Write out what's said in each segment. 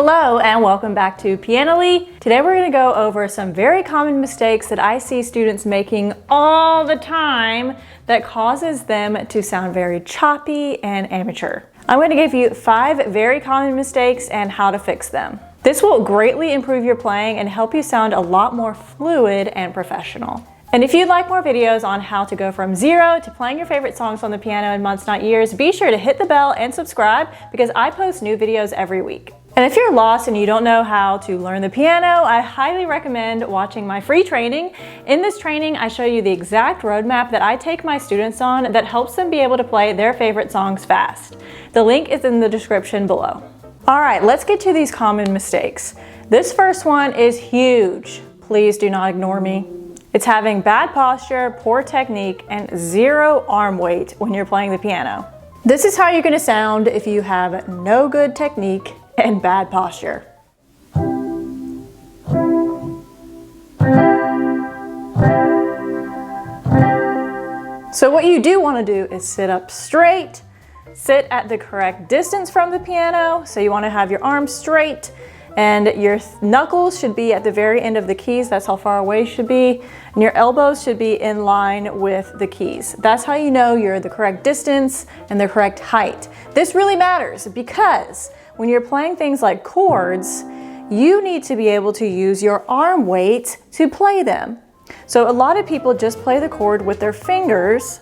Hello and welcome back to Pianoly. Today we're going to go over some very common mistakes that I see students making all the time that causes them to sound very choppy and amateur. I'm going to give you 5 very common mistakes and how to fix them. This will greatly improve your playing and help you sound a lot more fluid and professional. And if you'd like more videos on how to go from zero to playing your favorite songs on the piano in months, not years, be sure to hit the bell and subscribe because I post new videos every week. And if you're lost and you don't know how to learn the piano, I highly recommend watching my free training. In this training, I show you the exact roadmap that I take my students on that helps them be able to play their favorite songs fast. The link is in the description below. All right, let's get to these common mistakes. This first one is huge. Please do not ignore me. It's having bad posture, poor technique, and 0 arm weight when you're playing the piano. This is how you're gonna sound if you have no good technique and bad posture. So what you do want to do is sit up straight, sit at the correct distance from the piano. So you want to have your arms straight and your knuckles should be at the very end of the keys. That's how far away you should be. And your elbows should be in line with the keys. That's how you know you're the correct distance and the correct height. This really matters because when you're playing things like chords, you need to be able to use your arm weight to play them. So a lot of people just play the chord with their fingers,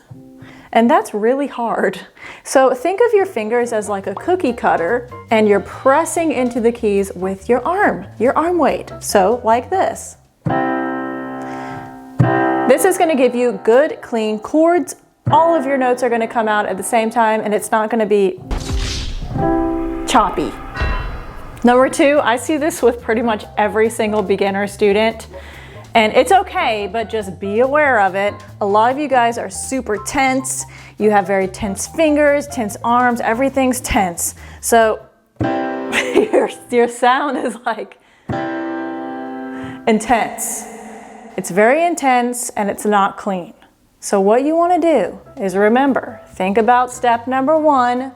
and that's really hard. So think of your fingers as like a cookie cutter, and you're pressing into the keys with your arm weight. So like this. This is gonna give you good, clean chords. All of your notes are gonna come out at the same time, and it's not gonna be choppy. Number 2, I see this with pretty much every single beginner student, and it's okay, but just be aware of it. A lot of you guys are super tense. You have very tense fingers, tense arms, everything's tense. So your sound is like intense. It's very intense and it's not clean. So what you want to do is remember, think about step number 1,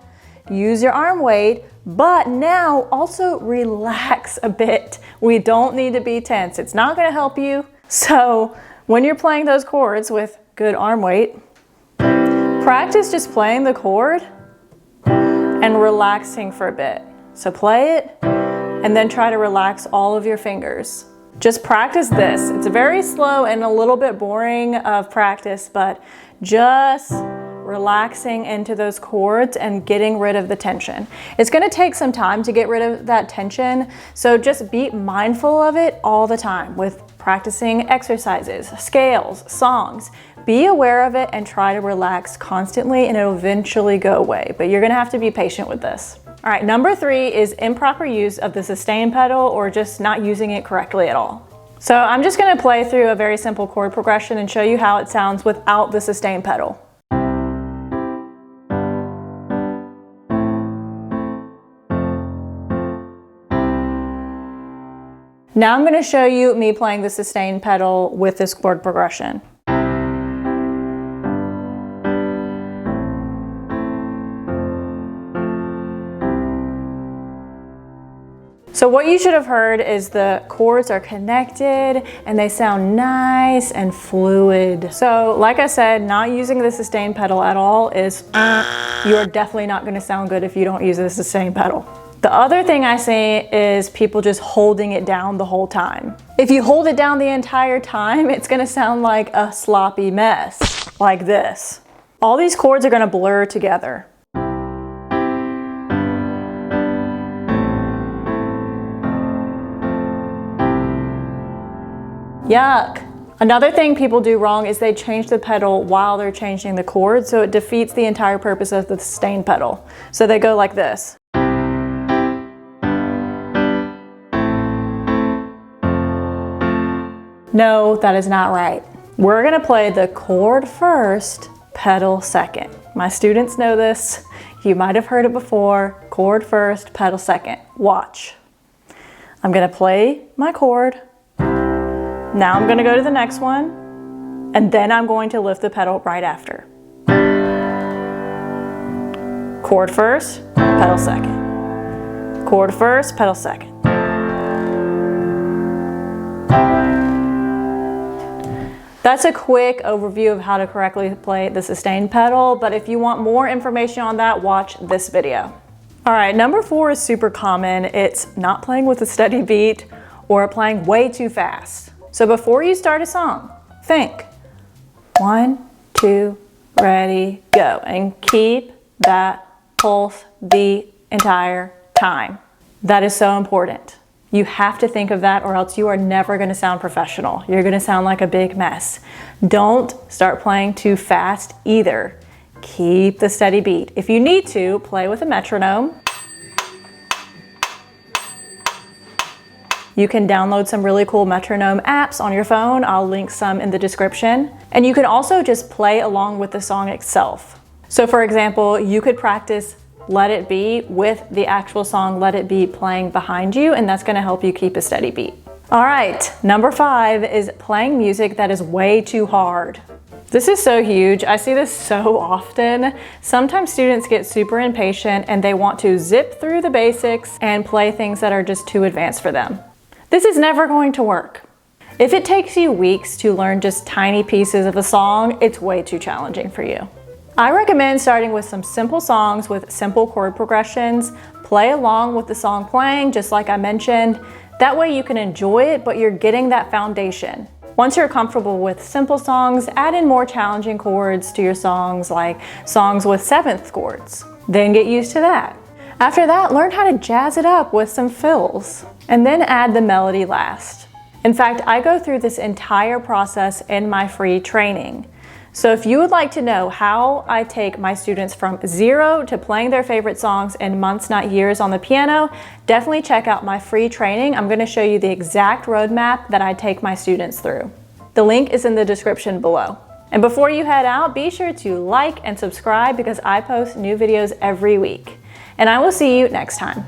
use your arm weight, but now also relax a bit. We don't need to be tense. It's not going to help you. So when you're playing those chords with good arm weight, practice just playing the chord and relaxing for a bit. So play it and then try to relax all of your fingers. Just practice this. It's very slow and a little bit boring of practice, but just relaxing into those chords and getting rid of the tension. It's going to take some time to get rid of that tension, so just be mindful of it all the time with practicing exercises, scales, songs. Be aware of it and try to relax constantly and it'll eventually go away, but you're going to have to be patient with this. All right, number 3 is improper use of the sustain pedal or just not using it correctly at all. So I'm just going to play through a very simple chord progression and show you how it sounds without the sustain pedal. Now I'm going to show you me playing the sustain pedal with this chord progression. So what you should have heard is the chords are connected and they sound nice and fluid. So like I said, not using the sustain pedal at all is you're definitely not going to sound good if you don't use the sustain pedal. The other thing I see is people just holding it down the whole time. If you hold it down the entire time, it's gonna sound like a sloppy mess, like this. All these chords are gonna blur together. Yuck. Another thing people do wrong is they change the pedal while they're changing the chord, so it defeats the entire purpose of the sustain pedal. So they go like this. No, that is not right. We're gonna play the chord first, pedal second. My students know this. You might have heard it before. Chord first, pedal second. Watch. I'm gonna play my chord. Now I'm gonna go to the next one, and then I'm going to lift the pedal right after. Chord first, pedal second. Chord first, pedal second. That's a quick overview of how to correctly play the sustain pedal, but if you want more information on that, watch this video. All right, number 4 is super common. It's not playing with a steady beat or playing way too fast. So before you start a song, think 1, 2, ready, go, and keep that pulse the entire time. That is so important. You have to think of that, or else you are never going to sound professional. You're going to sound like a big mess. Don't start playing too fast either. Keep the steady beat. If you need to, play with a metronome. You can download some really cool metronome apps on your phone. I'll link some in the description. And you can also just play along with the song itself. So for example, you could practice Let It Be with the actual song Let It Be playing behind you, and that's gonna help you keep a steady beat. All right, number 5 is playing music that is way too hard. This is so huge. I see this so often. Sometimes students get super impatient and they want to zip through the basics and play things that are just too advanced for them. This is never going to work. If it takes you weeks to learn just tiny pieces of a song, it's way too challenging for you. I recommend starting with some simple songs with simple chord progressions. Play along with the song playing, just like I mentioned. That way you can enjoy it, but you're getting that foundation. Once you're comfortable with simple songs, add in more challenging chords to your songs, like songs with 7th chords. Then get used to that. After that, learn how to jazz it up with some fills, and then add the melody last. In fact, I go through this entire process in my free training. So if you would like to know how I take my students from 0 to playing their favorite songs in months, not years on the piano, definitely check out my free training. I'm going to show you the exact roadmap that I take my students through. The link is in the description below. And before you head out, be sure to like and subscribe because I post new videos every week. And I will see you next time.